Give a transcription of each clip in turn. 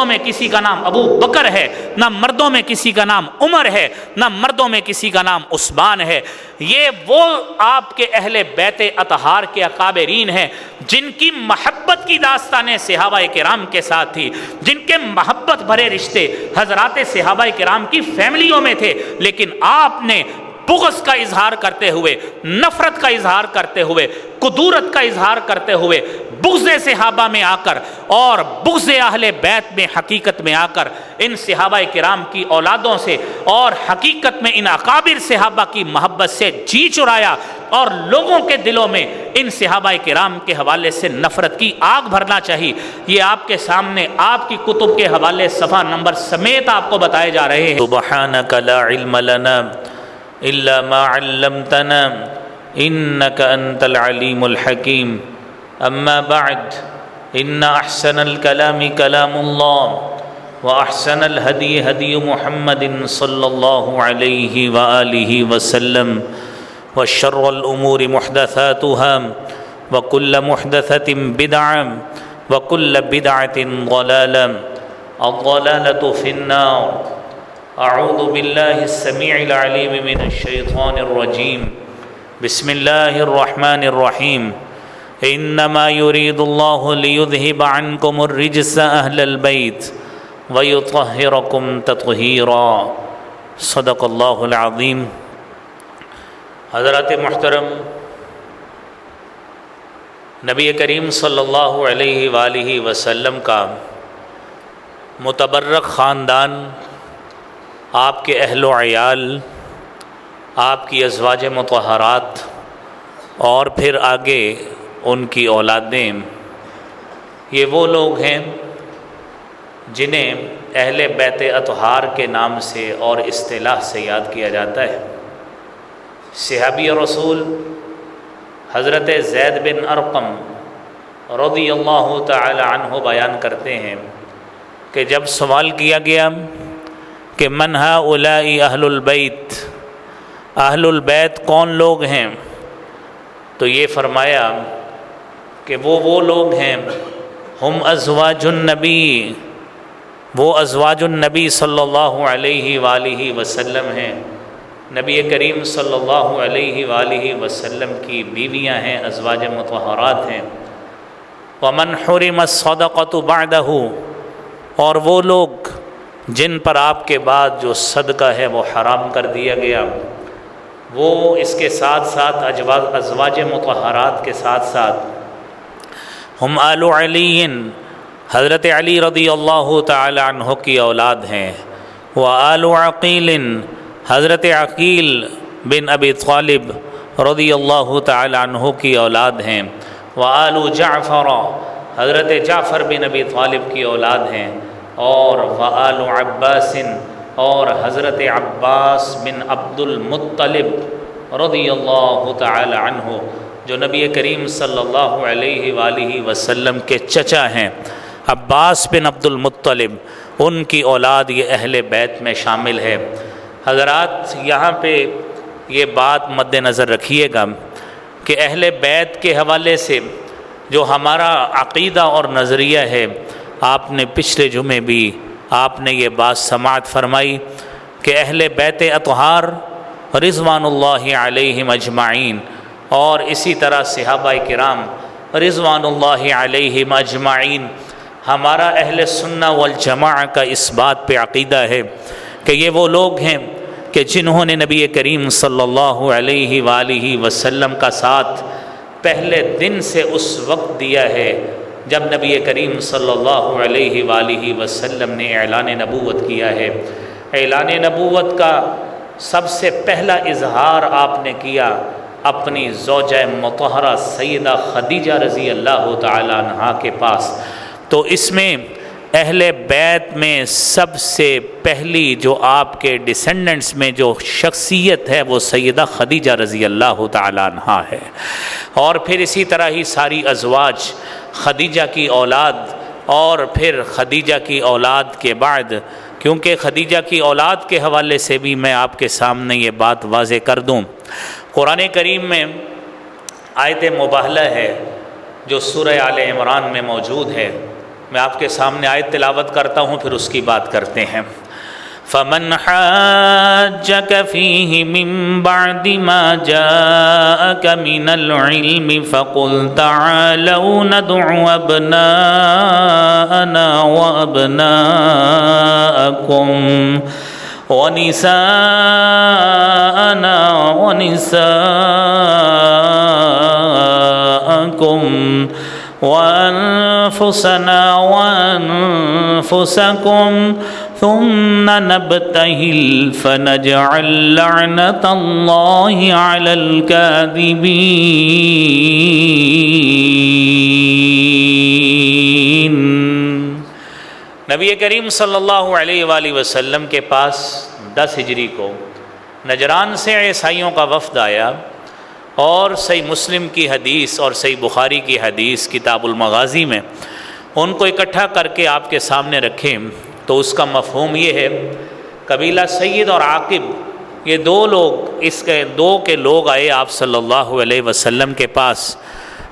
میں کسی کا نام ابو بکر ہے، نہ مردوں میں کسی کا نام عمر ہے، نہ مردوں میں کسی کا نام عثمان ہے۔ یہ وہ آپ کے اہل بیت اطہار کے اکابرین ہیں جن کی محبت کی داستانیں صحابہ کرام کے ساتھ تھی، جن کے محبت بھرے رشتے حضرات صحابہ کرام کی فیملیوں میں تھے، لیکن آپ نے بغض کا اظہار کرتے ہوئے، نفرت کا اظہار کرتے ہوئے، کدورت کا اظہار کرتے ہوئے، بغض صحابہ میں آ کر اور بغض اہل بیت میں حقیقت میں آ کر ان صحابہ کرام کی اولادوں سے اور حقیقت میں ان اکابر صحابہ کی محبت سے جی چرایا، اور لوگوں کے دلوں میں ان صحابہ کرام کے حوالے سے نفرت کی آگ بھرنا چاہیے۔ یہ آپ کے سامنے آپ کی کتب کے حوالے صفحہ نمبر سمیت آپ کو بتائے جا رہے ہیں۔ سبحانک لا علم لنا الا ما علمتنا انك انت العليم الحكيم اما بعد ان احسن الكلام كلام الله واحسن الهدي هدي محمد صلى الله عليه واله وسلم وشر الامور محدثاتها وكل محدثة بدعة وكل بدعة ضلالة الضلالة في النار۔ اعوذ باللہ السمیع العلیم من الشیطان الرجیم، بسم اللہ الرحمن الرحیم۔ انما یرید اللہ لیذہب عنکم الرجس اہل البیت ویطہرکم تطہیرا۔ صدق اللہ العظیم۔ حضرات محترم، نبی کریم صلی اللہ علیہ وآلہ وسلم کا متبرک خاندان، آپ کے اہل و عیال، آپ کی ازواج مطہرات اور پھر آگے ان کی اولادیں، یہ وہ لوگ ہیں جنہیں اہل بیت اطہار کے نام سے اور اصطلاح سے یاد کیا جاتا ہے۔ صحابی رسول حضرت زید بن ارقم رضی اللہ تعالی عنہ بیان کرتے ہیں کہ جب سوال کیا گیا کہ من ہؤلاء اہل البیت، اہل البیت کون لوگ ہیں، تو یہ فرمایا کہ وہ لوگ ہیں، ہم ازواج النبی، وہ ازواج النبی صلی اللہ علیہ وآلہ وسلم ہیں، نبی کریم صلی اللہ علیہ وآلہ وسلم کی بیویاں ہیں، ازواج مطہرات ہیں۔ ومن حرم الصدقۃ بعدہ، اور وہ لوگ جن پر آپ کے بعد جو صدقہ ہے وہ حرام کر دیا گیا، وہ اس کے ساتھ ساتھ ازواج مطہرات کے ساتھ ساتھ ہم آل علی، حضرت علی رضی اللہ تعالی عنہ کی اولاد ہیں، وآل عقیل، حضرت عقیل بن ابی طالب رضی اللہ تعالی عنہ کی اولاد ہیں، وآل جعفر، حضرت جعفر بن ابی طالب کی اولاد ہیں، اور وآل عباس، اور حضرت عباس بن عبد المطلب رضی اللہ تعالی عنہ جو نبی کریم صلی اللہ علیہ وآلہ وسلم کے چچا ہیں، عباس بن عبد المطلب، ان کی اولاد یہ اہل بیت میں شامل ہے۔ حضرات یہاں پہ یہ بات مد نظر رکھیے گا کہ اہل بیت کے حوالے سے جو ہمارا عقیدہ اور نظریہ ہے، آپ نے پچھلے جمعے بھی آپ نے یہ بات سماعت فرمائی کہ اہل بیت اطہار رضوان اللہ علیہم اجمعین، اور اسی طرح صحابہ کرام رضوان اللہ علیہم اجمعین، ہمارا اہل سنہ والجماعہ کا اس بات پہ عقیدہ ہے کہ یہ وہ لوگ ہیں کہ جنہوں نے نبی کریم صلی اللہ علیہ وآلہ وسلم کا ساتھ پہلے دن سے اس وقت دیا ہے جب نبی کریم صلی اللہ علیہ وآلہ وسلم نے اعلان نبوت کیا ہے۔ اعلان نبوت کا سب سے پہلا اظہار آپ نے کیا اپنی زوجہ مطہرہ سیدہ خدیجہ رضی اللہ تعالی عنہا کے پاس، تو اس میں اہل بیت میں سب سے پہلی جو آپ کے ڈسینڈنٹس میں جو شخصیت ہے وہ سیدہ خدیجہ رضی اللہ تعالی عنہا ہے، اور پھر اسی طرح ہی ساری ازواج، خدیجہ کی اولاد، اور پھر خدیجہ کی اولاد کے بعد، کیونکہ خدیجہ کی اولاد کے حوالے سے بھی میں آپ کے سامنے یہ بات واضح کر دوں، قرآن کریم میں آیت مباہلہ ہے جو سورہ آل عمران میں موجود ہے، میں آپ کے سامنے آیت تلاوت کرتا ہوں، پھر اس کی بات کرتے ہیں۔ فَمَنْ حَاجَّكَ فِيهِ مِنْ بَعْدِ مَا جَاءَكَ مِنَ الْعِلْمِ فَقُلْ تَعَالَوْا نَدْعُ أَبْنَاءَنَا وَأَبْنَاءَكُمْ وَنِسَاءَنَا وَنِسَاءَكُمْ وَأَنفُسَنَا وَأَنفُسَكُمْ ثُمَّ نَبْتَهِلْ فَنَجْعَلْ لَعْنَةَ اللَّهِ عَلَى الْكَاذِبِينَ۔ نبی کریم صلی اللہ علیہ وآلہ وسلم کے پاس 10 ہجری کو نجران سے عیسائیوں کا وفد آیا، اور صحیح مسلم کی حدیث اور صحیح بخاری کی حدیث کتاب المغازی میں ان کو اکٹھا کر کے آپ کے سامنے رکھیں تو اس کا مفہوم یہ ہے، قبیلہ سید اور عاقب، یہ دو کے لوگ آئے آپ صلی اللہ علیہ وسلم کے پاس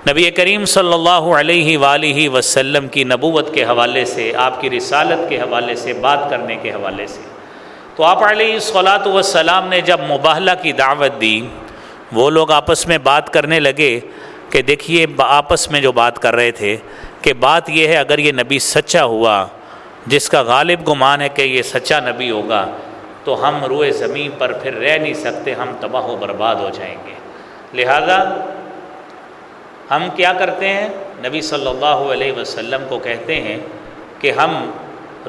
نبی کریم صلی اللہ علیہ وآلہ وسلم کی نبوت کے حوالے سے، آپ کی رسالت کے حوالے سے، بات کرنے کے حوالے سے۔ تو آپ علیہ الصلاۃ والسلام نے جب مباہلہ کی دعوت دی، وہ لوگ آپس میں بات کرنے لگے کہ دیکھیے آپس میں جو بات کر رہے تھے کہ بات یہ ہے، اگر یہ نبی سچا ہوا، جس کا غالب گمان ہے کہ یہ سچا نبی ہوگا، تو ہم روئے زمین پر پھر رہ نہیں سکتے، ہم تباہ و برباد ہو جائیں گے۔ لہذا ہم کیا کرتے ہیں، نبی صلی اللہ علیہ وسلم کو کہتے ہیں کہ ہم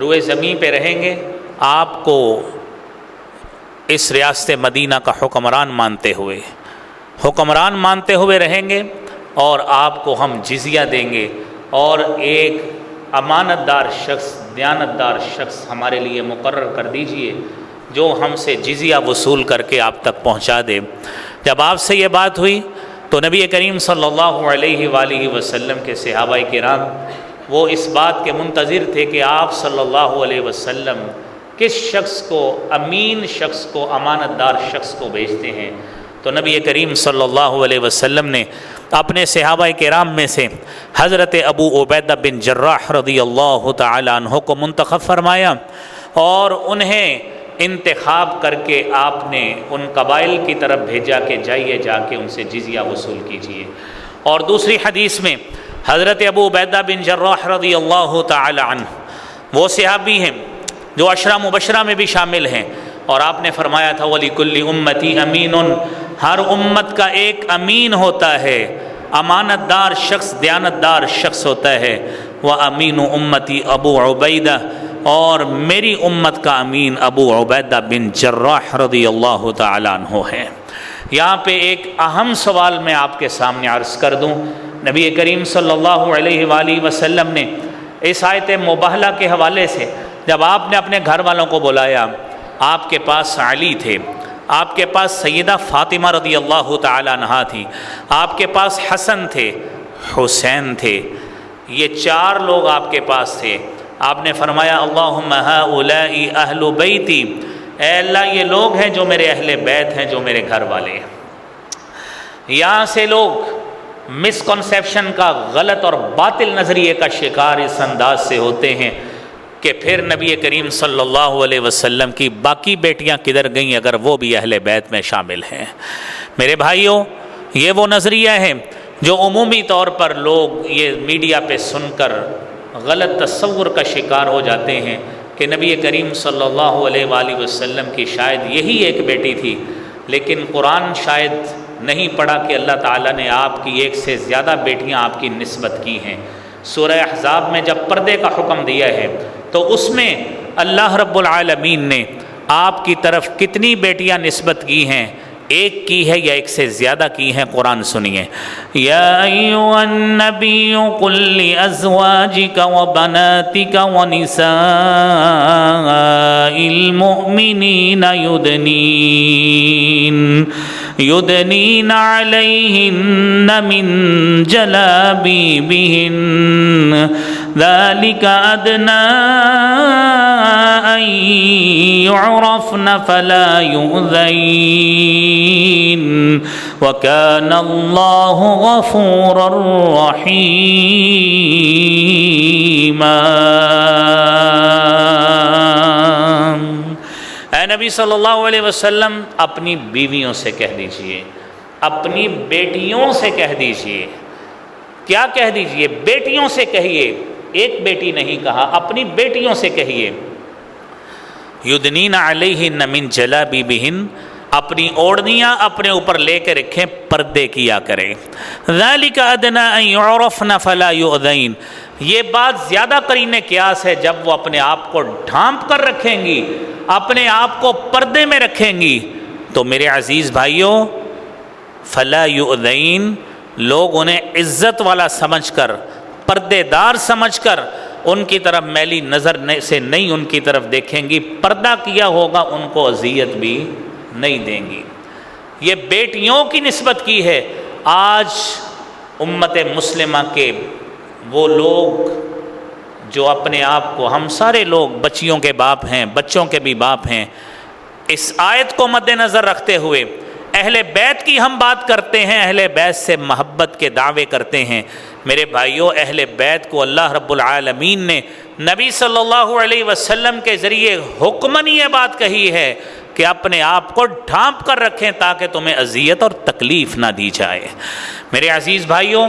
روئے زمین پہ رہیں گے، آپ کو اس ریاست مدینہ کا حکمران مانتے ہوئے رہیں گے، اور آپ کو ہم جزیہ دیں گے، اور ایک امانت دار شخص، دیانت دار شخص ہمارے لیے مقرر کر دیجئے جو ہم سے جزیہ وصول کر کے آپ تک پہنچا دے۔ جب آپ سے یہ بات ہوئی تو نبی کریم صلی اللہ علیہ وآلہ وسلم کے صحابہ کرام وہ اس بات کے منتظر تھے کہ آپ صلی اللہ علیہ وسلم کس شخص کو، امین شخص کو، امانت دار شخص کو بھیجتے ہیں۔ تو نبی کریم صلی اللہ علیہ وسلم نے اپنے صحابہ کرام میں سے حضرت ابو عبیدہ بن جراح رضی اللہ تعالی عنہ کو منتخب فرمایا، اور انہیں انتخاب کر کے آپ نے ان قبائل کی طرف بھیجا کہ جائیے، جا کے ان سے جزیہ وصول کیجیے۔ اور دوسری حدیث میں حضرت ابو عبیدہ بن جراح رضی اللہ تعالی عنہ وہ صحابی ہیں جو 10 مبشرہ میں بھی شامل ہیں، اور آپ نے فرمایا تھا وَلِكُلِّ أُمَّتِي أَمِينٌ، ہر امت کا ایک امین ہوتا ہے، امانت دار شخص، دیانت دار شخص ہوتا ہے۔ وَأَمِينُ أُمَّتِي أَبُو عُبَيْدَةَ، اور میری امت کا امین ابو عبیدہ بن جراح رضی اللہ تعالیٰ عنہ ہے۔ یہاں پہ ایک اہم سوال میں آپ کے سامنے عرض کر دوں، نبی کریم صلی اللہ علیہ وآلہ وسلم نے اس آیت مباہلہ کے حوالے سے جب آپ نے اپنے گھر والوں کو بلایا، آپ کے پاس علی تھے، آپ کے پاس سیدہ فاطمہ رضی اللہ تعالیٰ عنہا تھی، آپ کے پاس حسن تھے، حسین تھے، یہ 4 لوگ آپ کے پاس تھے۔ آپ نے فرمایا اللہم ہؤلاء اہل بیتی، اے اللہ یہ لوگ ہیں جو میرے اہل بیت ہیں، جو میرے گھر والے ہیں۔ یہاں سے لوگ مسکنسیپشن کا، غلط اور باطل نظریے کا شکار اس انداز سے ہوتے ہیں کہ پھر نبی کریم صلی اللہ علیہ وسلم کی باقی بیٹیاں کدھر گئیں اگر وہ بھی اہل بیت میں شامل ہیں۔ میرے بھائیوں، یہ وہ نظریہ ہے جو عمومی طور پر لوگ یہ میڈیا پہ سن کر غلط تصور کا شکار ہو جاتے ہیں کہ نبی کریم صلی اللہ علیہ وآلہ وسلم کی شاید یہی ایک بیٹی تھی، لیکن قرآن شاید نہیں پڑھا کہ اللہ تعالیٰ نے آپ کی 1 سے زیادہ بیٹیاں آپ کی نسبت کی ہیں۔ سورہ احزاب میں جب پردے کا حکم دیا ہے تو اس میں اللہ رب العالمین نے آپ کی طرف کتنی بیٹیاں نسبت کی ہیں؟ 1 کی ہے یا 1 سے زیادہ کی ہیں؟ قرآن سنیے۔ یا ایھا النبی قل لازواجک وبناتک ونساء المؤمنین یدنین علیہن من جلابیبہن ذلك أدنى أن يعرفن فلا يؤذين وَكَانَ اللَّهُ غَفُورًا رَحِيمًا۔ اے نبی صلی اللہ علیہ وسلم، اپنی بیویوں سے کہہ دیجئے، اپنی بیٹیوں سے کہہ دیجئے، کیا کہہ دیجئے؟ بیٹیوں سے کہیے، ایک بیٹی نہیں کہا، اپنی بیٹیوں سے کہیے، یدنین علیہن من جلابیبہن، اپنی اوڑھنیاں اپنے اوپر لے کے رکھیں، پردے کیا کریں۔ ذالک ادنی ان یعرفن فلا یؤذین، یہ بات زیادہ قرین قیاس ہے جب وہ اپنے آپ کو ڈھانپ کر رکھیں گی، اپنے آپ کو پردے میں رکھیں گی تو میرے عزیز بھائیوں، فلا یؤذین، لوگ انہیں عزت والا سمجھ کر، پردے دار سمجھ کر ان کی طرف میلی نظر سے نہیں ان کی طرف دیکھیں گی، پردہ کیا ہوگا ان کو اذیت بھی نہیں دیں گی۔ یہ بیٹیوں کی نسبت کی ہے۔ آج امت مسلمہ کے وہ لوگ جو اپنے آپ کو، ہم سارے لوگ بچیوں کے باپ ہیں، بچوں کے بھی باپ ہیں، اس آیت کو مد نظر رکھتے ہوئے اہل بیت کی ہم بات کرتے ہیں، اہل بیت سے محبت کے دعوے کرتے ہیں۔ میرے بھائیوں، اہل بیت کو اللہ رب العالمین نے نبی صلی اللہ علیہ وسلم کے ذریعے حکماً یہ بات کہی ہے کہ اپنے آپ کو ڈھانپ کر رکھیں تاکہ تمہیں اذیت اور تکلیف نہ دی جائے۔ میرے عزیز بھائیوں،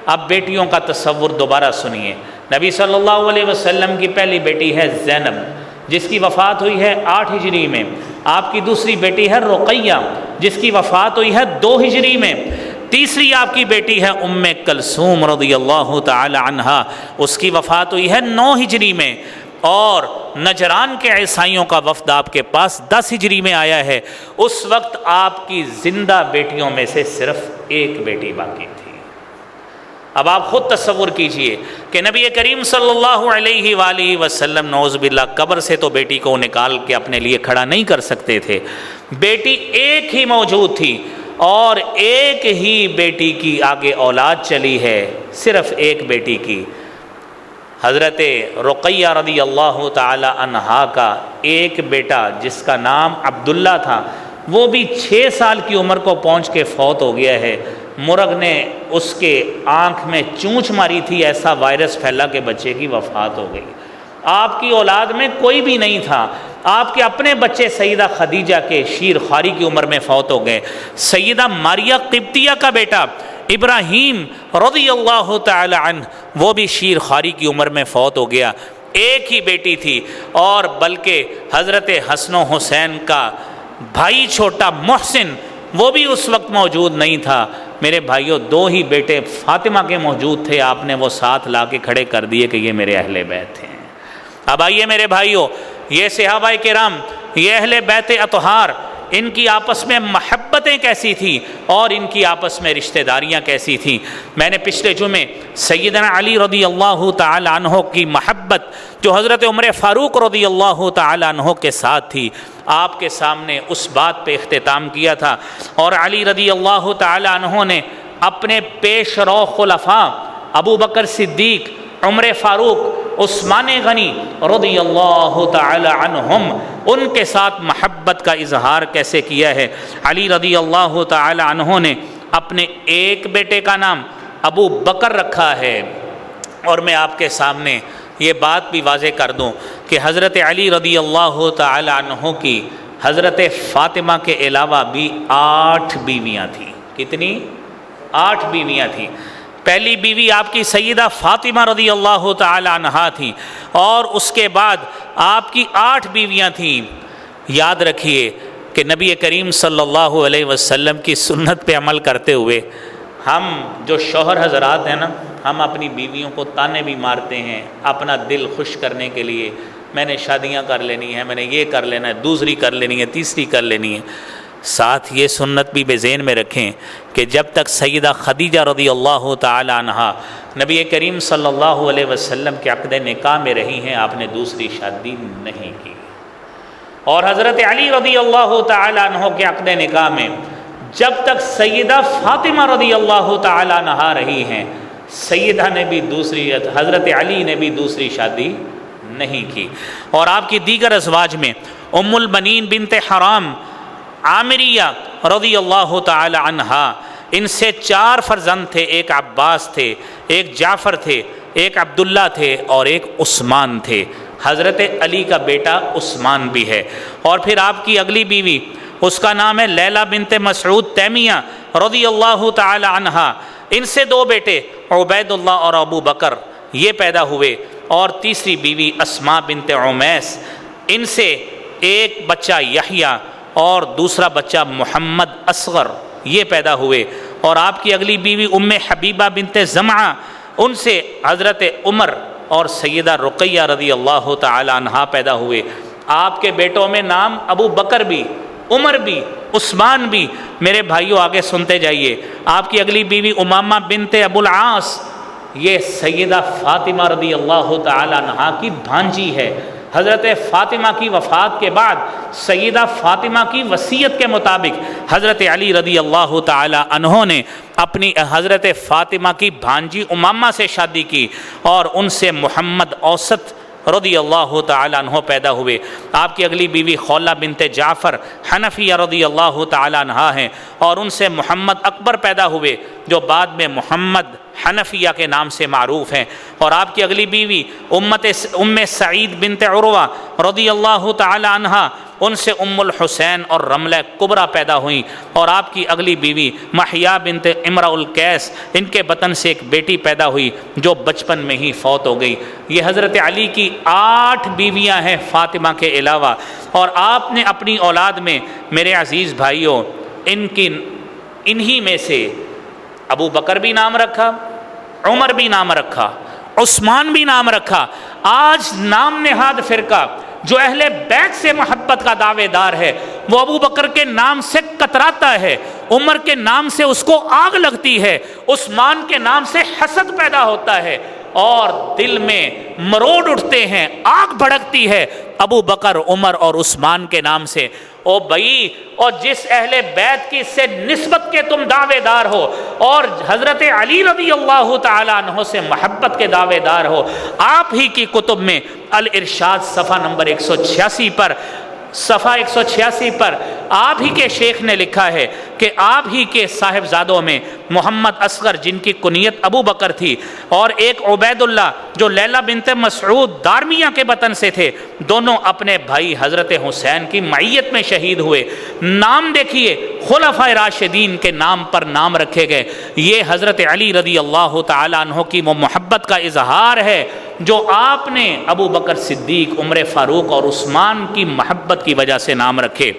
اب بیٹیوں کا تصور دوبارہ سنیے۔ نبی صلی اللہ علیہ وسلم کی پہلی بیٹی ہے زینب، جس کی وفات ہوئی ہے 8 ہجری میں۔ آپ کی دوسری بیٹی ہے رقیہ، جس کی وفات ہوئی ہے 2 ہجری میں۔ تیسری آپ کی بیٹی ہے ام کلثوم رضی اللہ تعالی عنہا، اس کی وفات ہوئی ہے 9 ہجری میں۔ اور نجران کے عیسائیوں کا وفد آپ کے پاس 10 ہجری میں آیا ہے۔ اس وقت آپ کی زندہ بیٹیوں میں سے صرف ایک بیٹی باقی تھی۔ اب آپ خود تصور کیجئے کہ نبی کریم صلی اللہ علیہ وآلہ وسلم نعوذ باللہ قبر سے تو بیٹی کو نکال کے اپنے لیے کھڑا نہیں کر سکتے تھے، بیٹی ایک ہی موجود تھی، اور ایک ہی بیٹی کی آگے اولاد چلی ہے، صرف ایک بیٹی کی۔ حضرت رقیہ رضی اللہ تعالی عنہا کا ایک بیٹا جس کا نام عبداللہ تھا، وہ بھی 6 سال کی عمر کو پہنچ کے فوت ہو گیا ہے۔ مرغ نے اس کے آنکھ میں چونچ ماری تھی، ایسا وائرس پھیلا کہ بچے کی وفات ہو گئی۔ آپ کی اولاد میں کوئی بھی نہیں تھا۔ آپ کے اپنے بچے سیدہ خدیجہ کے شیر خواری کی عمر میں فوت ہو گئے۔ سیدہ ماریہ قبطیہ کا بیٹا ابراہیم رضی اللہ تعالی عنہ، وہ بھی شیر خواری کی عمر میں فوت ہو گیا۔ ایک ہی بیٹی تھی، اور بلکہ حضرت حسن و حسین کا بھائی چھوٹا محسن، وہ بھی اس وقت موجود نہیں تھا۔ میرے بھائیوں، 2 ہی بیٹے فاطمہ کے موجود تھے، آپ نے وہ ساتھ لا کے کھڑے کر دیے کہ یہ میرے اہل بیت ہیں۔ اب آئیے میرے بھائیوں، یہ صحابہ کرام، یہ اہل بیت اطہار، ان کی آپس میں محبتیں کیسی تھیں اور ان کی آپس میں رشتہ داریاں کیسی تھیں۔ میں نے پچھلے جمعے سیدنا علی رضی اللہ تعالی عنہ کی محبت جو حضرت عمر فاروق رضی اللہ تعالی عنہ کے ساتھ تھی، آپ کے سامنے اس بات پہ اختتام کیا تھا۔ اور علی رضی اللہ تعالی عنہ نے اپنے پیش رو خلفاء ابو بکر صدیق، عمر فاروق، عثمان غنی رضی اللہ تعالی عنہم، ان کے ساتھ محبت کا اظہار کیسے کیا ہے۔ علی رضی اللہ تعالی عنہ نے اپنے ایک بیٹے کا نام ابو بکر رکھا ہے۔ اور میں آپ کے سامنے یہ بات بھی واضح کر دوں کہ حضرت علی رضی اللہ تعالی عنہ کی حضرت فاطمہ کے علاوہ بھی 8 بیویاں تھیں۔ کتنی؟ 8 بیویاں تھیں۔ پہلی بیوی آپ کی سیدہ فاطمہ رضی اللہ تعالی عنہا تھی، اور اس کے بعد آپ کی 8 بیویاں تھیں۔ یاد رکھیے کہ نبی کریم صلی اللہ علیہ وسلم کی سنت پہ عمل کرتے ہوئے ہم جو شوہر حضرات ہیں نا، ہم اپنی بیویوں کو تانے بھی مارتے ہیں اپنا دل خوش کرنے کے لیے، میں نے شادیاں کر لینی ہے، میں نے یہ کر لینا ہے، دوسری کر لینی ہے، تیسری کر لینی ہے۔ ساتھ یہ سنت بھی بے ذہن میں رکھیں کہ جب تک سیدہ خدیجہ رضی اللہ تعالی عنہا نبی کریم صلی اللہ علیہ وسلم کے عقد نکاح میں رہی ہیں، آپ نے دوسری شادی نہیں کی۔ اور حضرت علی رضی اللہ تعالی عنہ کے عقد نکاح میں جب تک سیدہ فاطمہ رضی اللہ تعالی عنہا رہی ہیں، سیدہ نے بھی حضرت علی نے بھی دوسری شادی نہیں کی۔ اور آپ کی دیگر ازواج میں ام البنین بنت حرام عامریہ رضی اللہ تعالی عنہا، ان سے 4 فرزند تھے، ایک عباس تھے، ایک جعفر تھے، ایک عبداللہ تھے اور ایک عثمان تھے۔ حضرت علی کا بیٹا عثمان بھی ہے۔ اور پھر آپ کی اگلی بیوی، اس کا نام ہے لیلہ بنت مسعود تیمیہ رضی اللہ تعالی عنہا، ان سے 2 بیٹے عبید اللہ اور ابو بکر یہ پیدا ہوئے، اور تیسری بیوی اسماء بنت عمیس، ان سے ایک بچہ یحییٰ اور دوسرا بچہ محمد اصغر یہ پیدا ہوئے۔ اور آپ کی اگلی بیوی ام حبیبہ بنت زمعہ، ان سے حضرت عمر اور سیدہ رقیہ رضی اللہ تعالی عنہا پیدا ہوئے۔ آپ کے بیٹوں میں نام ابو بکر بھی، عمر بھی، عثمان بھی۔ میرے بھائیوں آگے سنتے جائیے، آپ کی اگلی بیوی امامہ بنت ابو العاص، یہ سیدہ فاطمہ رضی اللہ تعالی عنہا کی بھانجی ہے۔ حضرت فاطمہ کی وفات کے بعد سیدہ فاطمہ کی وصیت کے مطابق حضرت علی رضی اللہ تعالی عنہ نے اپنی حضرت فاطمہ کی بھانجی امامہ سے شادی کی، اور ان سے محمد اوسط رضی اللہ تعالی عنہ پیدا ہوئے۔ آپ کی اگلی بیوی خولہ بنت جعفر حنفیہ رضی اللہ تعالی عنہا ہیں، اور ان سے محمد اکبر پیدا ہوئے جو بعد میں محمد حنفیہ کے نام سے معروف ہیں۔ اور آپ کی اگلی بیوی ام سعید بنت عروہ رضی اللہ تعالی عنہا، ان سے ام الحسین اور رملہ کبریٰ پیدا ہوئیں۔ اور آپ کی اگلی بیوی محیا بنت امرؤ القیس، ان کے بطن سے ایک بیٹی پیدا ہوئی جو بچپن میں ہی فوت ہو گئی۔ یہ حضرت علی کی 8 بیویاں ہیں فاطمہ کے علاوہ۔ اور آپ نے اپنی اولاد میں میرے عزیز بھائیوں انہی میں سے ابو بکر بھی نام رکھا، عمر بھی نام رکھا، عثمان بھی نام رکھا۔ آج نام نہاد فرقہ جو اہل بیت سے محبت کا دعوے دار ہے، وہ ابو بکر کے نام سے کتراتا ہے، عمر کے نام سے اس کو آگ لگتی ہے، عثمان کے نام سے حسد پیدا ہوتا ہے، اور دل میں مروڑ اٹھتے ہیں، آگ بھڑکتی ہے ابو بکر، عمر اور عثمان کے نام سے۔ او بھائی، اور جس اہل بیت کی سے نسبت کے تم دعوے دار ہو، اور حضرت علی رضی اللہ تعالی عنہ سے محبت کے دعوے دار ہو، آپ ہی کی کتب میں الارشاد صفحہ نمبر 186 پر آپ ہی کے شیخ نے لکھا ہے کہ آپ ہی کے صاحبزادوں میں محمد اصغر، جن کی کنیت ابو بکر تھی، اور ایک عبید اللہ جو لیلہ بنت مسعود دارمیہ کے بطن سے تھے، دونوں اپنے بھائی حضرت حسین کی معیت میں شہید ہوئے۔ نام دیکھیے، خلفائے راشدین کے نام پر نام رکھے گئے۔ یہ حضرت علی رضی اللہ تعالی عنہ کی وہ محبت کا اظہار ہے جو آپ نے ابو بکر صدیق، عمر فاروق اور عثمان کی محبت کی وجہ سے نام رکھے۔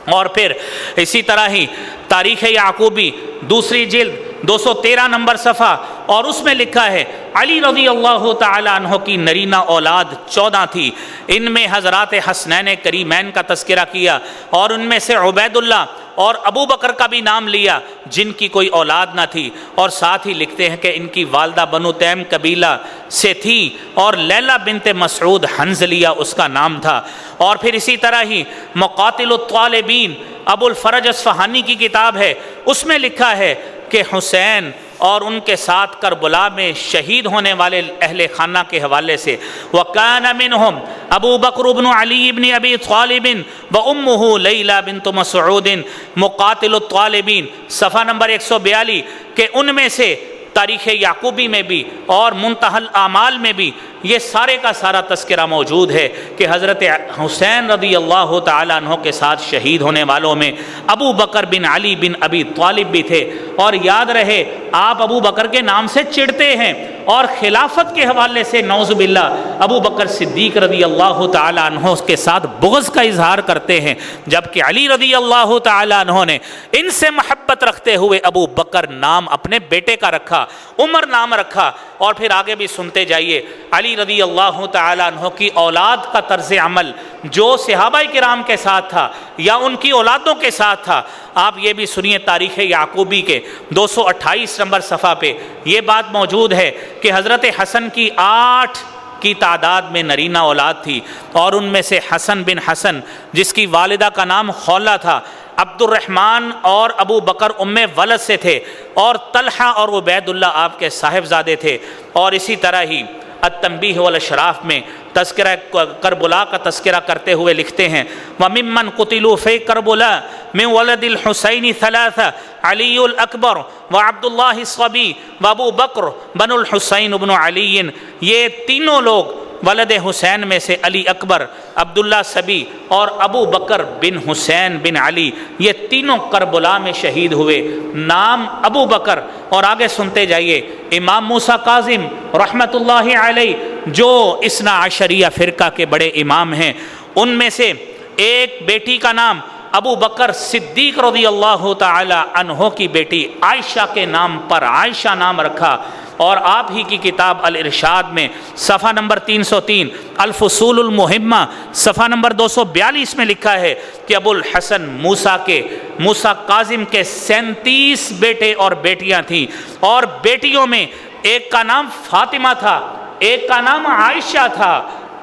اور پھر اسی طرح ہی تاریخ یعقوبی 2 جلد 213 نمبر صفحہ، اور اس میں لکھا ہے علی رضی اللہ تعالی عنہ کی نرینہ اولاد 14 تھی، ان میں حضرات حسنین کریمین کا تذکرہ کیا، اور ان میں سے عبید اللہ اور ابو بکر کا بھی نام لیا جن کی کوئی اولاد نہ تھی، اور ساتھ ہی لکھتے ہیں کہ ان کی والدہ بنو تیم قبیلہ سے تھی، اور لیلہ بنت مسعود حنظلیہ اس کا نام تھا۔ اور پھر اسی طرح ہی مقاتل الطالبین ابو الفرج اصفہانی کی کتاب ہے، اس میں لکھا ہے کہ حسین اور ان کے ساتھ کربلا میں شہید ہونے والے اہل خانہ کے حوالے سے وَكَانَ مِنْهُمْ ابو بکر بن علی بن ابی طالب وَأُمُّهُ لیلہ بنت مسعود مقاتل الطالبین صفحہ نمبر 142، کہ ان میں سے تاریخ یعقوبی میں بھی اور منتہی الاعمال میں بھی یہ سارے کا سارا تذکرہ موجود ہے کہ حضرت حسین رضی اللہ تعالیٰ عنہ کے ساتھ شہید ہونے والوں میں ابو بکر بن علی بن ابی طالب بھی تھے۔ اور یاد رہے، آپ ابو بکر کے نام سے چڑھتے ہیں، اور خلافت کے حوالے سے نعوذ باللہ ابو بکر صدیق رضی اللہ تعالیٰ عنہ کے ساتھ بغض کا اظہار کرتے ہیں، جبکہ علی رضی اللہ تعالیٰ عنہ نے ان سے محبت رکھتے ہوئے ابو بکر نام اپنے بیٹے کا رکھا، عمر نام رکھا۔ اور پھر آگے بھی سنتے جائیے، علی رضی اللہ تعالیٰ عنہ کی اولاد کا طرز عمل جو صحابہ کرام کے ساتھ تھا یا ان کی اولادوں کے ساتھ تھا، آپ یہ بھی سنیے۔ تاریخ یعقوبی کے 228 نمبر صفحہ پہ یہ بات موجود ہے کہ حضرت حسن کی 8 کی تعداد میں نرینہ اولاد تھی، اور ان میں سے حسن بن حسن جس کی والدہ کا نام خولہ تھا، عبد الرحمن اور ابو بکر ام ولد سے تھے، اور طلحہ اور عبید اللہ آپ کے صاحبزادے تھے۔ اور اسی طرح ہی التنبیہ والاشراف میں تذکرہ کربلا کا تذکرہ کرتے ہوئے لکھتے ہیں وَمِمَّنْ قُتِلُوا فِي كَرْبُلَا مِنْ وَلَدِ الْحُسَيْنِ ثَلَاثَةٌ عَلِيُّ الْأَكْبَرُ وَعَبْدُ اللَّهِ الصَّبِيُّ وَأَبُو بَكْرُ بَنُو الْحُسَيْنِ بْنُ عَلِيٍّ، یہ تینوں لوگ ولد حسین میں سے علی اکبر، عبداللہ صبی اور ابو بکر بن حسین بن علی، یہ تینوں کربلا میں شہید ہوئے۔ نام ابو بکر، اور آگے سنتے جائیے، امام موسیٰ کاظم رحمۃ اللہ علیہ جو اثنا عشریہ فرقہ کے بڑے امام ہیں، ان میں سے ایک بیٹی کا نام ابو بکر صدیق رضی اللہ تعالی عنہ کی بیٹی عائشہ کے نام پر عائشہ نام رکھا، اور آپ ہی کی کتاب الارشاد میں صفحہ نمبر 303 الفصول المہمہ صفحہ نمبر 242 میں لکھا ہے کہ ابو الحسن موسیٰ کاظم کے 37 بیٹے اور بیٹیاں تھیں، اور بیٹیوں میں ایک کا نام فاطمہ تھا، ایک کا نام عائشہ تھا،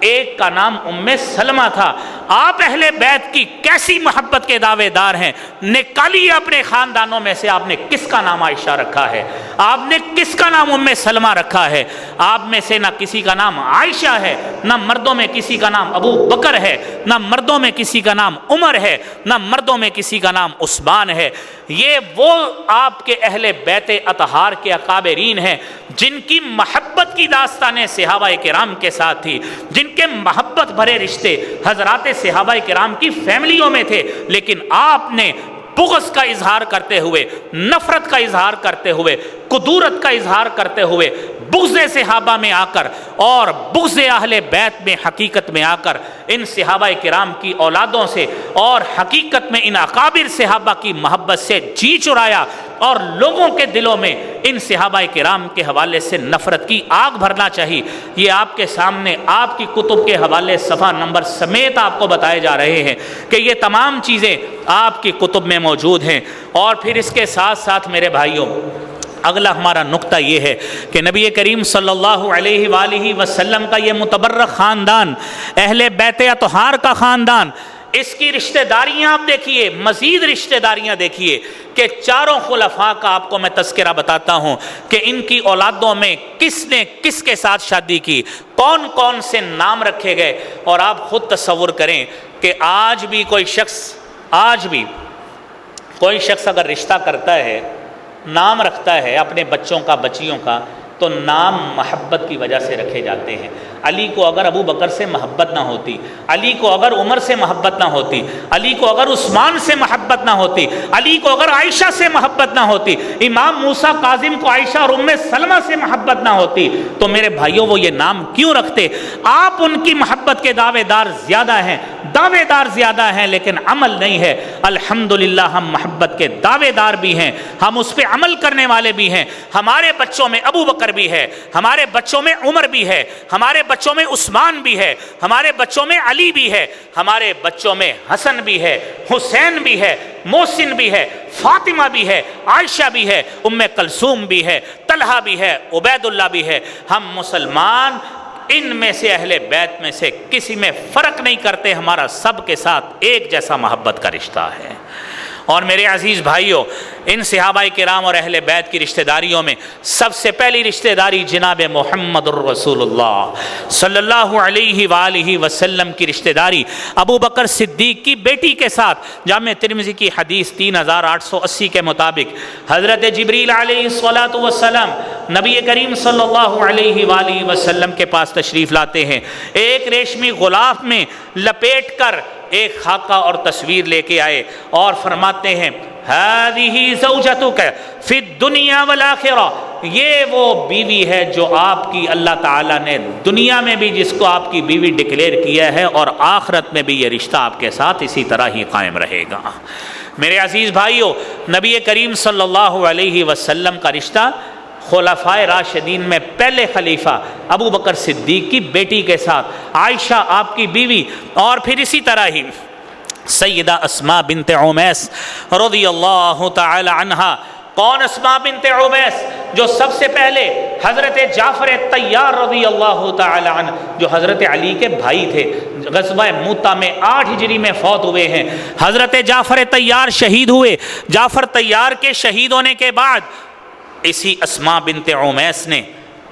ایک کا نام ام سلمہ تھا۔ آپ اہل بیت کی کیسی محبت کے دعوے دار ہیں، نکالیے اپنے خاندانوں میں سے آپ نے کس کا نام عائشہ رکھا ہے، آپ نے کس کا نام ام سلمہ رکھا ہے؟ آپ میں سے نہ کسی کا نام عائشہ ہے، نہ مردوں میں کسی کا نام ابو بکر ہے، نہ مردوں میں کسی کا نام عمر ہے، نہ مردوں میں کسی کا نام عثمان ہے۔ یہ وہ آپ کے اہل بیت اطہار کے اکابرین ہیں جن کی محبت کی داستانیں صحابہ کرام کے ساتھ تھی، جن کے محبت بھرے رشتے حضرات صحابہ کرام کی فیملیوں میں تھے، لیکن آپ نے بغض کا اظہار کرتے ہوئے، نفرت کا اظہار کرتے ہوئے، کدورت کا اظہار کرتے ہوئے، بغض صحابہ میں آ کر اور بغض اہل بیت میں حقیقت میں آ کر ان صحابہ کرام کی اولادوں سے اور حقیقت میں ان اکابر صحابہ کی محبت سے جی چرایا، اور لوگوں کے دلوں میں ان صحابہ کرام کے حوالے سے نفرت کی آگ بھرنا چاہیے۔ یہ آپ کے سامنے آپ کی کتب کے حوالے صفحہ نمبر سمیت آپ کو بتائے جا رہے ہیں کہ یہ تمام چیزیں آپ کی کتب میں موجود ہیں۔ اور پھر اس کے ساتھ ساتھ میرے بھائیوں، اگلا ہمارا نقطہ یہ ہے کہ نبی کریم صلی اللہ علیہ وآلہ وسلم کا یہ متبرک خاندان، اہل بیت اطہار کا خاندان، اس کی رشتہ داریاں آپ دیکھیے، مزید رشتہ داریاں دیکھیے کہ چاروں خلفاء کا آپ کو میں تذکرہ بتاتا ہوں کہ ان کی اولادوں میں کس نے کس کے ساتھ شادی کی، کون کون سے نام رکھے گئے۔ اور آپ خود تصور کریں کہ آج بھی کوئی شخص اگر رشتہ کرتا ہے، نام رکھتا ہے اپنے بچوں کا، بچیوں کا، تو نام محبت کی وجہ سے رکھے جاتے ہیں۔ علی کو اگر ابو بکر سے محبت نہ ہوتی، علی کو اگر عمر سے محبت نہ ہوتی، علی کو اگر عثمان سے محبت نہ ہوتی، علی کو اگر عائشہ سے محبت نہ ہوتی، امام موسیٰ کاظم کو عائشہ اور ام سلمہ سے محبت نہ ہوتی، تو میرے بھائیوں وہ یہ نام کیوں رکھتے؟ آپ ان کی محبت کے دعوے دار زیادہ ہیں لیکن عمل نہیں ہے۔ الحمدللہ ہم محبت کے دعوے دار بھی ہیں، ہم اس پہ عمل کرنے والے بھی ہیں۔ ہمارے بچوں میں ابو بکر بھی ہے، ہمارے بچوں میں عمر بھی ہے، ہمارے بچوں میں عثمان بھی ہے، ہمارے بچوں میں علی بھی ہے، ہمارے بچوں میں حسن بھی ہے، حسین بھی ہے، محسن بھی ہے، فاطمہ بھی ہے، عائشہ بھی ہے، ام کلثوم بھی ہے، طلحہ بھی ہے، عبید اللہ بھی ہے۔ ہم مسلمان ان میں سے اہل بیت میں سے کسی میں فرق نہیں کرتے، ہمارا سب کے ساتھ ایک جیسا محبت کا رشتہ ہے۔ اور میرے عزیز بھائیوں، ان صحابہ کرام اور اہل بیت کی رشتہ داریوں میں سب سے پہلی رشتہ داری جناب محمد الرسول اللہ صلی اللہ علیہ وآلہ وسلم کی رشتہ داری ابو بکر صدیق کی بیٹی کے ساتھ۔ جامع ترمذی کی حدیث 3880 کے مطابق حضرت جبریل علیہ الصلاۃ والسلام نبی کریم صلی اللہ علیہ وآلہ وسلم کے پاس تشریف لاتے ہیں، ایک ریشمی غلاف میں لپیٹ کر ایک خاکہ اور تصویر لے کے آئے اور فرماتے ہیں ہذہ زوجتک فی الدنیا والآخرہ، یہ وہ بیوی ہے جو آپ کی اللہ تعالیٰ نے دنیا میں بھی جس کو آپ کی بیوی ڈکلیئر کیا ہے، اور آخرت میں بھی یہ رشتہ آپ کے ساتھ اسی طرح ہی قائم رہے گا۔ میرے عزیز بھائیوں، نبی کریم صلی اللہ علیہ وسلم کا رشتہ خلفائے راشدین میں پہلے خلیفہ ابو بکر صدیق کی بیٹی کے ساتھ، عائشہ آپ کی بیوی، اور پھر اسی طرح ہی سیدہ اسماء بنت عمیس رضی اللہ تعالی عنہا۔ کون اسماء بنت عمیس؟ جو سب سے پہلے حضرت جعفر طیار رضی اللہ تعالی عنہ، جو حضرت علی کے بھائی تھے، غزوہ موتہ میں 8 ہجری میں فوت ہوئے ہیں۔ حضرت جعفر طیار شہید ہوئے۔ جعفر طیار کے شہید ہونے کے بعد اسی اسماء بنت عمیس نے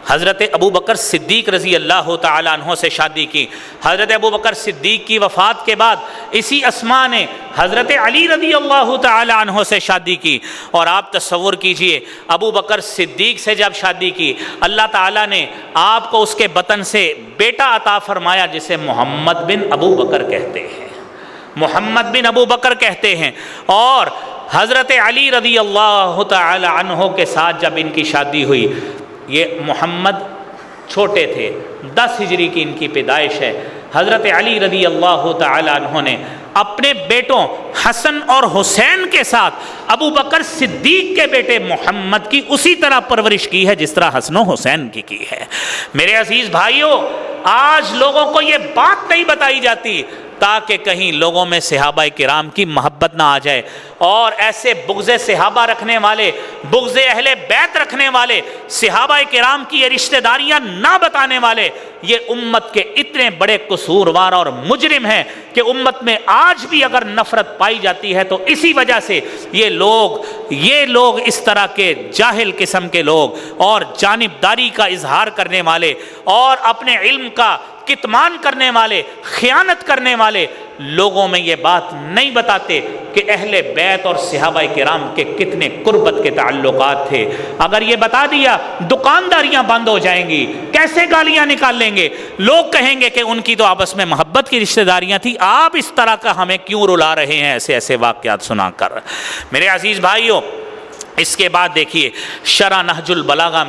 حضرت ابو بکر صدیق رضی اللہ تعالیٰ عنہ سے شادی کی۔ حضرت ابو بکر صدیق کی وفات کے بعد اسی اسماء نے حضرت علی رضی اللہ تعالیٰ عنہ سے شادی کی۔ اور آپ تصور کیجئے، ابو بکر صدیق سے جب شادی کی، اللہ تعالیٰ نے آپ کو اس کے بطن سے بیٹا عطا فرمایا جسے محمد بن ابو بکر کہتے ہیں، محمد بن ابو بکر کہتے ہیں۔ اور حضرت علی رضی اللہ تعالیٰ عنہ کے ساتھ جب ان کی شادی ہوئی، یہ محمد چھوٹے تھے، 10 ہجری کی ان کی پیدائش ہے۔ حضرت علی رضی اللہ تعالیٰ عنہ نے اپنے بیٹوں حسن اور حسین کے ساتھ ابو بکر صدیق کے بیٹے محمد کی اسی طرح پرورش کی ہے جس طرح حسن و حسین کی ہے۔ میرے عزیز بھائیوں، آج لوگوں کو یہ بات نہیں بتائی جاتی تاکہ کہیں لوگوں میں صحابہ کرام کی محبت نہ آ جائے، اور ایسے بغض صحابہ رکھنے والے، بغض اہل بیت رکھنے والے، صحابہ کرام کی یہ رشتہ داریاں نہ بتانے والے، یہ امت کے اتنے بڑے قصوروار اور مجرم ہیں کہ امت میں آج بھی اگر نفرت پائی جاتی ہے تو اسی وجہ سے یہ لوگ اس طرح کے جاہل قسم کے لوگ اور جانبداری کا اظہار کرنے والے اور اپنے علم کا کتمان کرنے والے، خیانت کرنے والے لوگوں میں یہ بات نہیں بتاتے کہ اہل بیت اور صحابہ کرام کے کتنے قربت کے تعلقات تھے۔ اگر یہ بتا دیا، دکانداریاں بند ہو جائیں گی، کیسے گالیاں نکال لیں گے، لوگ کہیں گے کہ ان کی تو آپس میں محبت کی رشتہ داریاں تھیں، آپ اس طرح کا ہمیں کیوں رلا رہے ہیں ایسے واقعات سنا کر۔ میرے عزیز بھائیوں، اس کے بعد دیکھیے شرح نہج البلاغہ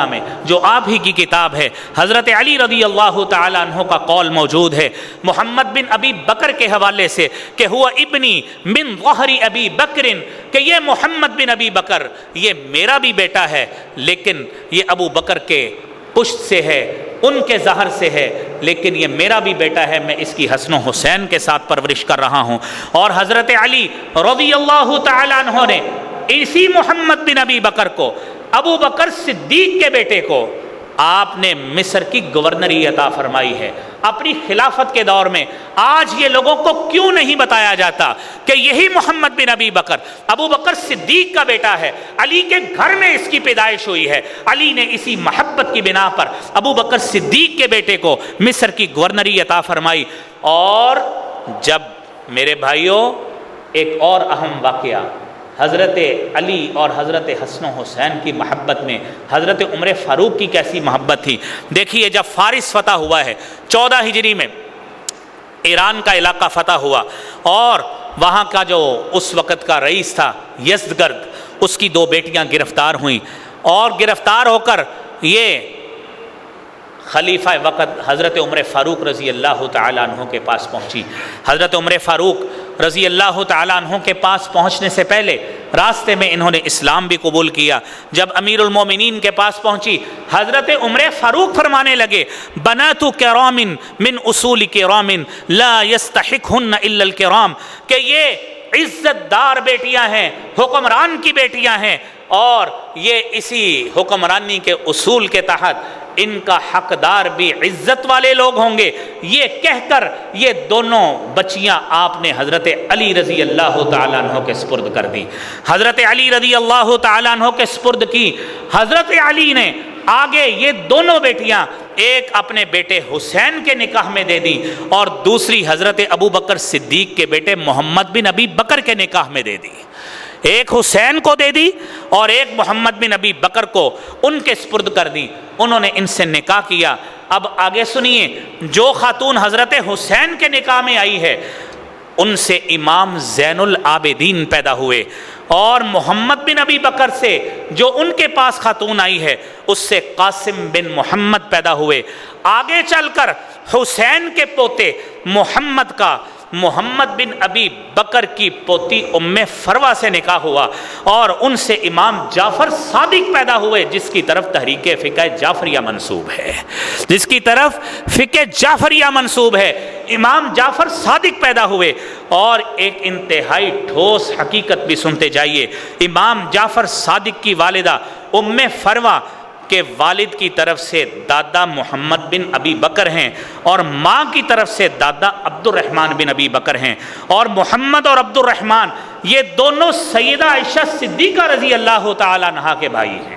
میں جو آپ ہی کی کتاب ہے، حضرت علی رضی اللہ تعالیٰ عنہ کا قول موجود ہے محمد بن ابی بکر کے حوالے سے کہ ہوا ابنی من ظہر ابی بکر، کہ یہ محمد بن ابی بکر یہ میرا بھی بیٹا ہے، لیکن یہ ابو بکر کے پشت سے ہے، ان کے ظہر سے ہے، لیکن یہ میرا بھی بیٹا ہے، میں اس کی حسن و حسین کے ساتھ پرورش کر رہا ہوں۔ اور حضرت علی رضی اللہ تعالیٰ عنہ نے اسی محمد بن ابی بکر کو، ابو بکر صدیق کے بیٹے کو، آپ نے مصر کی گورنری عطا فرمائی ہے اپنی خلافت کے دور میں۔ آج یہ لوگوں کو کیوں نہیں بتایا جاتا کہ یہی محمد بن ابی بکر ابو بکر صدیق کا بیٹا ہے، علی کے گھر میں اس کی پیدائش ہوئی ہے، علی نے اسی محبت کی بنا پر ابو بکر صدیق کے بیٹے کو مصر کی گورنری عطا فرمائی۔ اور جب میرے بھائیوں ایک اور اہم واقعہ، حضرت علی اور حضرت حسن و حسین کی محبت میں حضرت عمر فاروق کی کیسی محبت تھی۔ دیکھیے جب فارس فتح ہوا ہے 14 ہجری میں، ایران کا علاقہ فتح ہوا، اور وہاں کا جو اس وقت کا رئیس تھا یزدگرد، اس کی 2 بیٹیاں گرفتار ہوئیں، اور گرفتار ہو کر یہ خلیفہ وقت حضرت عمر فاروق رضی اللہ تعالیٰ عنہ کے پاس پہنچی۔ حضرت عمر فاروق رضی اللہ تعالیٰ عنہ کے پاس پہنچنے سے پہلے راستے میں انہوں نے اسلام بھی قبول کیا۔ جب امیر المومنین کے پاس پہنچی، حضرت عمر فاروق فرمانے لگے بنات کرام من اصول کرام لا یستحقہن الا الکرام، کہ یہ عزت دار بیٹیاں ہیں، حکمران کی بیٹیاں ہیں، اور یہ اسی حکمرانی کے اصول کے تحت ان کا حقدار بھی عزت والے لوگ ہوں گے۔ یہ کہہ کر یہ دونوں بچیاں آپ نے حضرت علی رضی اللہ تعالیٰ عنہ کے سپرد کر دی، حضرت علی رضی اللہ تعالیٰ عنہ کے سپرد کی۔ حضرت علی نے آگے یہ دونوں بیٹیاں ایک اپنے بیٹے حسین کے نکاح میں دے دی، اور دوسری حضرت ابو بکر صدیق کے بیٹے محمد بن ابی بکر کے نکاح میں دے دی۔ ایک حسین کو دے دی اور ایک محمد بن ابی بکر کو ان کے سپرد کر دی، انہوں نے ان سے نکاح کیا۔ اب آگے سنیے، جو خاتون حضرت حسین کے نکاح میں آئی ہے ان سے امام زین العابدین پیدا ہوئے، اور محمد بن ابی بکر سے جو ان کے پاس خاتون آئی ہے اس سے قاسم بن محمد پیدا ہوئے۔ آگے چل کر حسین کے پوتے محمد کا محمد بن ابی بکر کی پوتی ام فروہ سے نکاح ہوا، اور ان سے امام جعفر صادق پیدا ہوئے، جس کی طرف تحریک فقہ جعفریہ منسوب ہے، جس کی طرف فقہ جعفریہ منسوب ہے۔ امام جعفر صادق پیدا ہوئے، اور ایک انتہائی ٹھوس حقیقت بھی سنتے جائیے، امام جعفر صادق کی والدہ ام فروہ کہ والد کی طرف سے دادا محمد بن ابی بکر ہیں، اور ماں کی طرف سے دادا عبد الرحمن بن ابی بکر ہیں، اور محمد اور عبد الرحمن یہ دونوں سیدہ عائشہ صدیقہ رضی اللہ تعالیٰ عنہا کے بھائی ہیں۔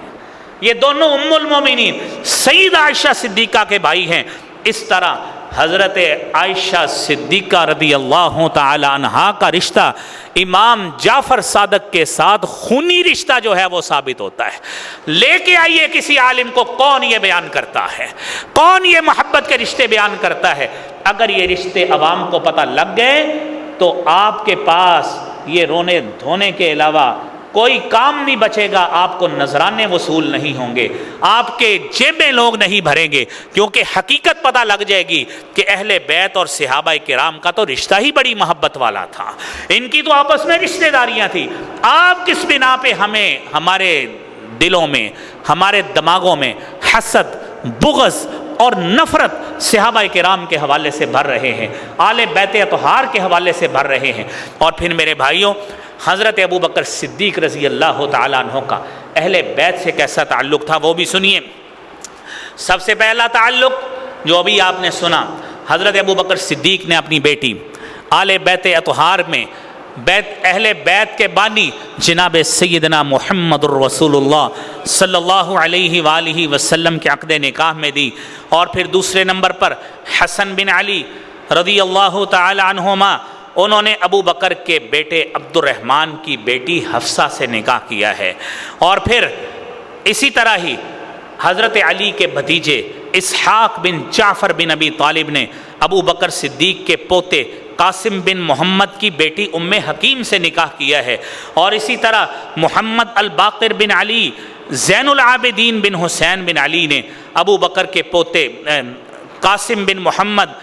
یہ دونوں ام المومنین سیدہ عائشہ صدیقہ کے بھائی ہیں۔ اس طرح حضرت عائشہ صدیقہ رضی اللہ تعالی عنہا کا رشتہ امام جعفر صادق کے ساتھ خونی رشتہ جو ہے وہ ثابت ہوتا ہے۔ لے کے آئیے کسی عالم کو، کون یہ بیان کرتا ہے، کون یہ محبت کے رشتے بیان کرتا ہے؟ اگر یہ رشتے عوام کو پتہ لگ گئے تو آپ کے پاس یہ رونے دھونے کے علاوہ کوئی کام نہیں بچے گا، آپ کو نذرانے وصول نہیں ہوں گے، آپ کے جیبیں لوگ نہیں بھریں گے، کیونکہ حقیقت پتہ لگ جائے گی کہ اہل بیت اور صحابہ کرام کا تو رشتہ ہی بڑی محبت والا تھا، ان کی تو آپس میں رشتہ داریاں تھیں۔ آپ کس بنا پہ ہمیں ہمارے دلوں میں، ہمارے دماغوں میں حسد، بغض اور نفرت صحابہ کرام کے حوالے سے بھر رہے ہیں، آل بیت اطہار کے حوالے سے بھر رہے ہیں؟ اور پھر میرے بھائیوں، حضرت ابو بکر صدیق رضی اللہ تعالیٰ عنہ کا اہل بیت سے کیسا تعلق تھا وہ بھی سنیے۔ سب سے پہلا تعلق جو ابھی آپ نے سنا، حضرت ابو بکر صدیق نے اپنی بیٹی آل بیت اطہار میں اہل بیت کے بانی جناب سیدنا محمد الرسول اللہ صلی اللہ علیہ وآلہ وسلم کے عقد نکاح میں دی۔ اور پھر دوسرے نمبر پر حسن بن علی رضی اللہ تعالی عنہما، انہوں نے ابو بکر کے بیٹے عبد الرحمن کی بیٹی حفصہ سے نکاح کیا ہے۔ اور پھر اسی طرح ہی حضرت علی کے بھتیجے اسحاق بن جعفر بن ابی طالب نے ابو بکر صدیق کے پوتے قاسم بن محمد کی بیٹی ام حکیم سے نکاح کیا ہے۔ اور اسی طرح محمد الباقر بن علی زین العابدین بن حسین بن علی نے ابو بکر کے پوتے قاسم بن محمد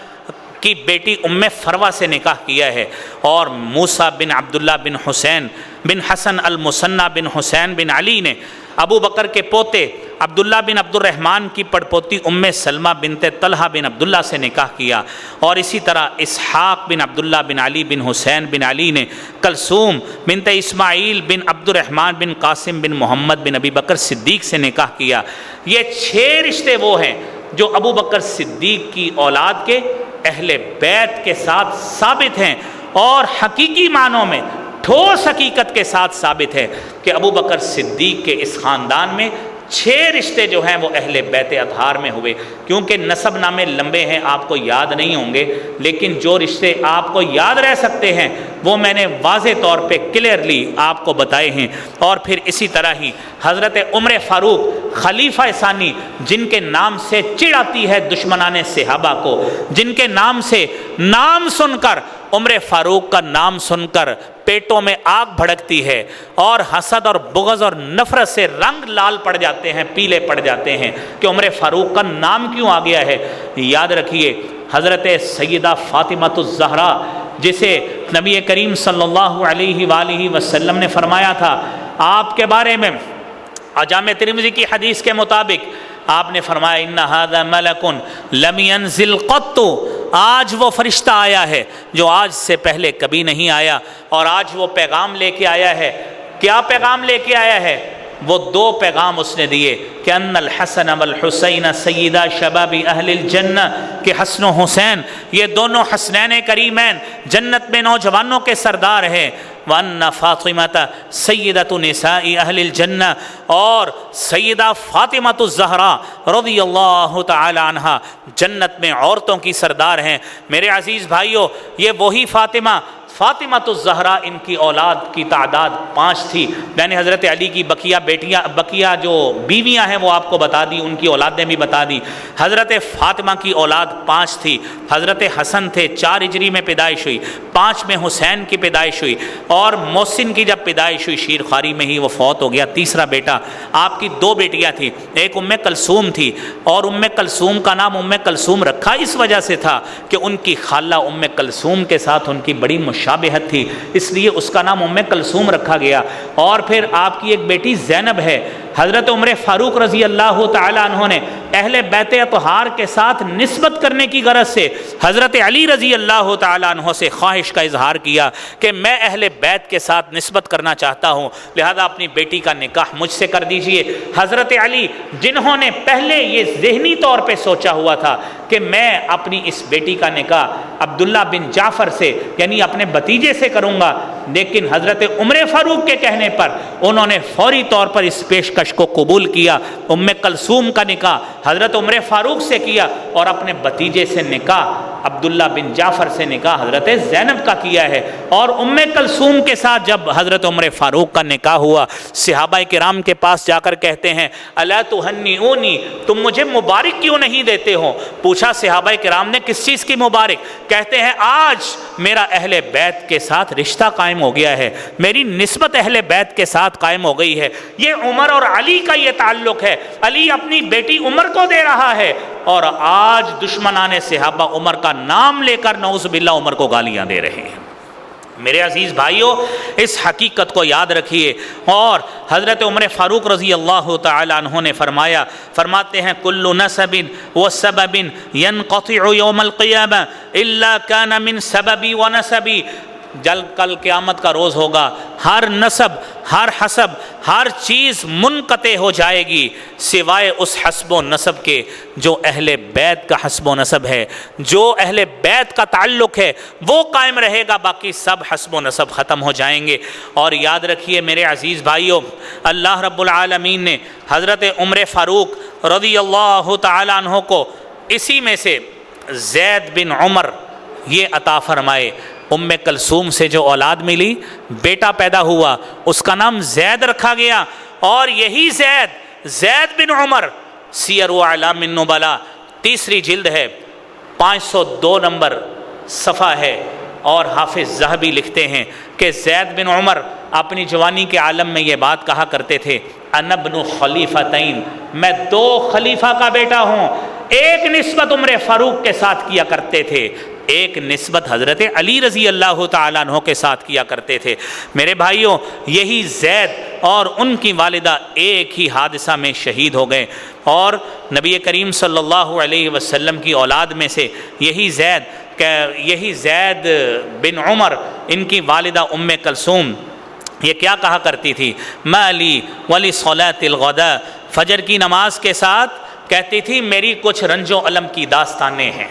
کی بیٹی ام فروہ سے نکاح کیا ہے۔ اور موسیٰ بن عبداللہ بن حسین بن حسن المثنی بن حسین بن علی نے ابو بکر کے پوتے عبداللہ بن عبد الرحمن کی پڑپوتی ام سلمہ بنت طلحہ بن عبداللہ سے نکاح کیا۔ اور اسی طرح اسحاق بن عبداللہ بن علی بن حسین بن علی نے کلثوم بنت اسماعیل بن عبد الرحمن بن قاسم بن محمد بن ابی بکر صدیق سے نکاح کیا۔ یہ 6 رشتے وہ ہیں جو ابو بکر صدیق کی اولاد کے اہل بیت کے ساتھ ثابت ہیں، اور حقیقی معنوں میں ٹھوس حقیقت کے ساتھ ثابت ہے کہ ابو بکر صدیق کے اس خاندان میں 6 رشتے جو ہیں وہ اہل بیت اطہار میں ہوئے۔ کیونکہ نسب نامے لمبے ہیں، آپ کو یاد نہیں ہوں گے، لیکن جو رشتے آپ کو یاد رہ سکتے ہیں وہ میں نے واضح طور پہ کلیئرلی آپ کو بتائے ہیں۔ اور پھر اسی طرح ہی حضرت عمر فاروق خلیفہ ثانی، جن کے نام سے چڑ آتی ہے دشمنان صحابہ کو، جن کے نام سے نام سن کر عمر فاروق کا نام سن کر پیٹوں میں آگ بھڑکتی ہے، اور حسد اور بغض اور نفرت سے رنگ لال پڑ جاتے ہیں، پیلے پڑ جاتے ہیں کہ عمر فاروق کا نام کیوں آ گیا ہے۔ یاد رکھیے حضرت سیدہ فاطمہ الزہرا، جسے نبی کریم صلی اللہ علیہ وآلہ وسلم نے فرمایا تھا آپ کے بارے میں، جامع ترمذی کی حدیث کے مطابق آپ نے فرمایا ان ھذا ملک لم ينزل قط، آج وہ فرشتہ آیا ہے جو آج سے پہلے کبھی نہیں آیا، اور آج وہ پیغام لے کے آیا ہے۔ کیا پیغام لے کے آیا ہے؟ وہ 2 پیغام اس نے دیے کہ ان الحسن والحسین سیدہ شباب اہل الجنہ، کہ حسن و حسین یہ دونوں حسنین کریمین جنت میں نوجوانوں کے سردار ہیں، وَأَنَّ فَاطِمَةَ سَيِّدَةُ نِسَاءِ أَهْلِ الْجَنَّةِ، اور سیدہ فاطمہ الزہرا رضی اللہ تعالی عنہا جنت میں عورتوں کی سردار ہیں۔ میرے عزیز بھائیوں، یہ وہی فاطمہ الزہرا، ان کی اولاد کی تعداد 5 تھی۔ میں نے حضرت علی کی بقیہ جو بیویاں ہیں وہ آپ کو بتا دی، ان کی اولادیں بھی بتا دی۔ حضرت فاطمہ کی اولاد 5 تھی۔ حضرت حسن تھے، 4 ہجری میں پیدائش ہوئی، 5 میں حسین کی پیدائش ہوئی، اور محسن کی جب پیدائش ہوئی شیر خواری میں ہی وہ فوت ہو گیا، تیسرا بیٹا۔ آپ کی 2 بیٹیاں تھیں، ایک ام کلثوم تھی، اور ام کلثوم کا نام ام کلثوم رکھا اس وجہ سے تھا کہ ان کی خالہ ام کلثوم کے ساتھ ان کی بڑی مشابہت تھی، اس لیے اس کا نام ام کلثوم رکھا گیا۔ اور پھر آپ کی ایک بیٹی زینب ہے۔ حضرت عمر فاروق رضی اللہ تعالی عنہ نے اہل بیت اطہار کے ساتھ نسبت کرنے کی غرض سے حضرت علی رضی اللہ تعالی عنہ سے خواہش کا اظہار کیا کہ میں اہل بیت کے ساتھ نسبت کرنا چاہتا ہوں، لہذا اپنی بیٹی کا نکاح مجھ سے کر دیجئے۔ حضرت علی، جنہوں نے پہلے یہ ذہنی طور پہ سوچا ہوا تھا کہ میں اپنی اس بیٹی کا نکاح عبداللہ بن جعفر سے، یعنی اپنے بھتیجے سے کروں گا، لیکن حضرت عمر فاروق کے کہنے پر انہوں نے فوری طور پر اس پیشکش کو قبول کیا۔ ام کلثوم کا نکاح حضرت عمر فاروق سے کیا اور اپنے بھتیجے سے نکاح عبداللہ بن جعفر سے نکاح حضرت زینب کا کیا ہے۔ اور ام کلثوم کے ساتھ جب حضرت عمر فاروق کا نکاح ہوا، صحابہ کرام کے پاس جا کر کہتے ہیں الا تہنئونی، تم مجھے مبارک کیوں نہیں دیتے ہو؟ پوچھا صحابہ کرام نے کس چیز کی مبارک؟ کہتے ہیں آج میرا اہل بیت کے ساتھ رشتہ قائم ہو گیا ہے، میری نسبت اہل بیت کے ساتھ قائم ہو گئی ہے۔ یہ عمر اور علی کا یہ تعلق ہے، علی اپنی بیٹی عمر کو دے رہا ہے اور آج دشمنان صحابہ عمر کا نام لے کر نعوذ باللہ عمر کو گالیاں دے رہے ہیں۔ میرے عزیز بھائیوں، اس حقیقت کو یاد رکھیے۔ اور حضرت عمر فاروق رضی اللہ تعالی عنہ نے فرماتے ہیں کل نسب و سبب ينقطع یوم القیامہ الا کان من سببی و نسبی، کل قیامت کا روز ہوگا، ہر نسب، ہر حسب، ہر چیز منقطع ہو جائے گی سوائے اس حسب و نسب کے جو اہل بیت کا حسب و نسب ہے، جو اہل بیت کا تعلق ہے وہ قائم رہے گا، باقی سب حسب و نسب ختم ہو جائیں گے۔ اور یاد رکھیے میرے عزیز بھائیوں، اللہ رب العالمین نے حضرت عمر فاروق رضی اللہ تعالیٰ عنہ کو اسی میں سے زید بن عمر یہ عطا فرمائے۔ ام کلثوم سے جو اولاد ملی، بیٹا پیدا ہوا، اس کا نام زید رکھا گیا، اور یہی زید بن عمر سیر و اعلام النبلاء 3 جلد ہے، 502 نمبر صفحہ ہے، اور حافظ ذہبی لکھتے ہیں کہ زید بن عمر اپنی جوانی کے عالم میں یہ بات کہا کرتے تھے انا ابن خلیفتین، میں 2 خلیفہ کا بیٹا ہوں۔ ایک نسبت عمر فاروق کے ساتھ کیا کرتے تھے، ایک نسبت حضرت علی رضی اللہ تعالیٰ عنہ کے ساتھ کیا کرتے تھے۔ میرے بھائیوں، یہی زید اور ان کی والدہ ایک ہی حادثہ میں شہید ہو گئے، اور نبی کریم صلی اللہ علیہ وسلم کی اولاد میں سے یہی زید بن عمر، ان کی والدہ ام کلثوم یہ کیا کہا کرتی تھی؟ ما لی ولی صلاۃ الغداء، فجر کی نماز کے ساتھ کہتی تھی میری کچھ رنج و الم کی داستانیں ہیں۔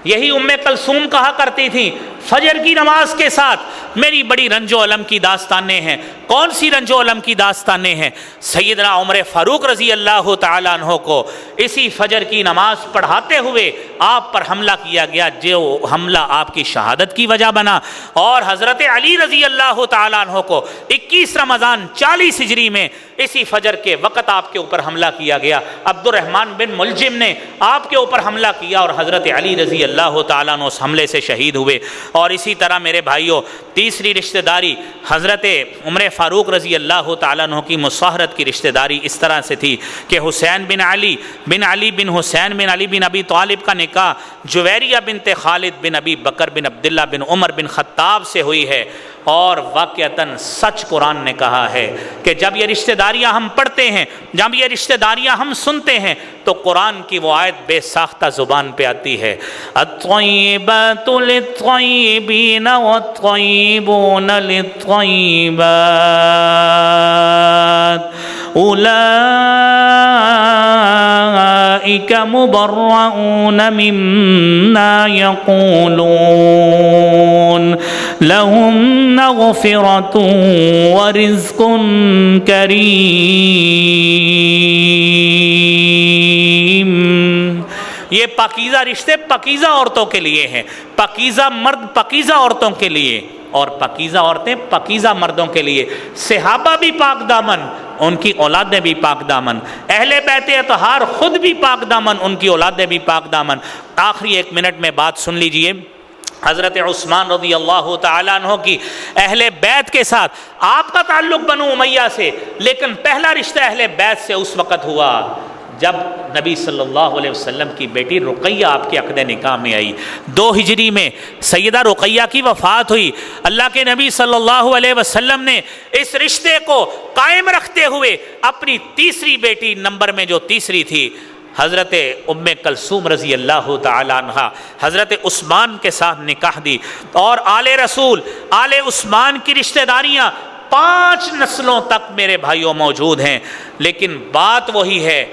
یہی ام کلثوم کہا کرتی تھی فجر کی نماز کے ساتھ میری بڑی رنج و الم کی داستانیں ہیں۔ کون سی رنج و الم کی داستانیں ہیں؟ سیدنا عمر فاروق رضی اللہ تعالیٰ عنہ کو اسی فجر کی نماز پڑھاتے ہوئے آپ پر حملہ کیا گیا، جو حملہ آپ کی شہادت کی وجہ بنا، اور حضرت علی رضی اللہ تعالیٰ عنہ کو 21 رمضان 40 ہجری میں اسی فجر کے وقت آپ کے اوپر حملہ کیا گیا۔ عبد الرحمن بن ملجم نے آپ کے اوپر حملہ کیا اور حضرت علی رضی اللہ تعالیٰ عنہ اس حملے سے شہید ہوئے۔ اور اسی طرح میرے بھائیوں، تیسری رشتہ داری حضرت عمر فاروق رضی اللہ تعالیٰ عنہ کی مصاہرت کی رشتہ داری اس طرح سے تھی کہ حسین بن علی بن حسین بن علی بن ابی طالب کا نکاح جویریہ بنت خالد بن ابی بکر بن عبداللہ بن عمر بن خطاب سے ہوئی ہے۔ اور واقعتاً سچ قرآن نے کہا ہے کہ جب یہ رشتہ داریاں ہم پڑھتے ہیں، جب یہ رشتہ داریاں ہم سنتے ہیں، تو قرآن کی وہ آیت بے ساختہ زبان پہ آتی ہے، الطیبات للطیبین والطیبون للطیبات اولئک مبرؤون مما یقولون لهم مغفرۃ ورزق کریم۔ یہ پاکیزہ رشتے پاکیزہ عورتوں کے لیے ہیں، پاکیزہ مرد پاکیزہ عورتوں کے لیے، اور پاکیزہ عورتیں پاکیزہ مردوں کے لیے۔ صحابہ بھی پاک دامن، ان کی اولادیں بھی پاک دامن، اہل بیت اطہار خود بھی پاک دامن، ان کی اولادیں بھی پاک دامن۔ آخری 1 منٹ میں بات سن لیجئے، حضرت عثمان رضی اللہ تعالیٰ عنہ کی اہل بیت کے ساتھ آپ کا تعلق بنو امیہ سے، لیکن پہلا رشتہ اہل بیت سے اس وقت ہوا جب نبی صلی اللہ علیہ وسلم کی بیٹی رقیہ آپ کے عقد نکاح میں آئی۔ 2 ہجری میں سیدہ رقیہ کی وفات ہوئی۔ اللہ کے نبی صلی اللہ علیہ وسلم نے اس رشتے کو قائم رکھتے ہوئے اپنی تیسری بیٹی نمبر میں جو تیسری تھی حضرت ام کلثوم رضی اللہ تعالی عنہ، حضرت عثمان کے ساتھ نکاح دی، اور آل رسول آل عثمان کی رشتہ داریاں 5 نسلوں تک میرے بھائیوں موجود ہیں۔ لیکن بات وہی ہے،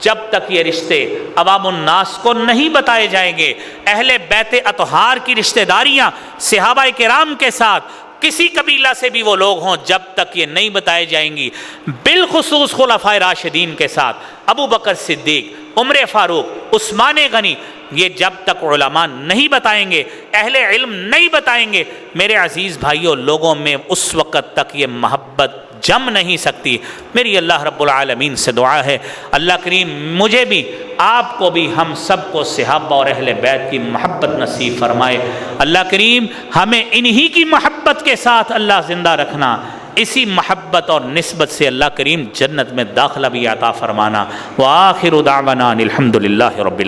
جب تک یہ رشتے عوام الناس کو نہیں بتائے جائیں گے، اہل بیت اطہار کی رشتہ داریاں صحابہ کرام کے ساتھ کسی قبیلہ سے بھی وہ لوگ ہوں، جب تک یہ نہیں بتائے جائیں گی، بالخصوص خلفائے راشدین کے ساتھ ابو بکر صدیق، عمر فاروق، عثمان غنی، یہ جب تک علماء نہیں بتائیں گے، اہل علم نہیں بتائیں گے، میرے عزیز بھائیوں، لوگوں میں اس وقت تک یہ محبت جم نہیں سکتی۔ میری اللہ رب العالمین سے دعا ہے، اللہ کریم مجھے بھی، آپ کو بھی، ہم سب کو صحابہ اور اہل بیت کی محبت نصیب فرمائے۔ اللہ کریم ہمیں انہی کی محبت کے ساتھ اللہ زندہ رکھنا، اسی محبت اور نسبت سے اللہ کریم جنت میں داخلہ بھی عطا فرمانا۔ وآخر دعوانا الحمد للہ رب العالمین۔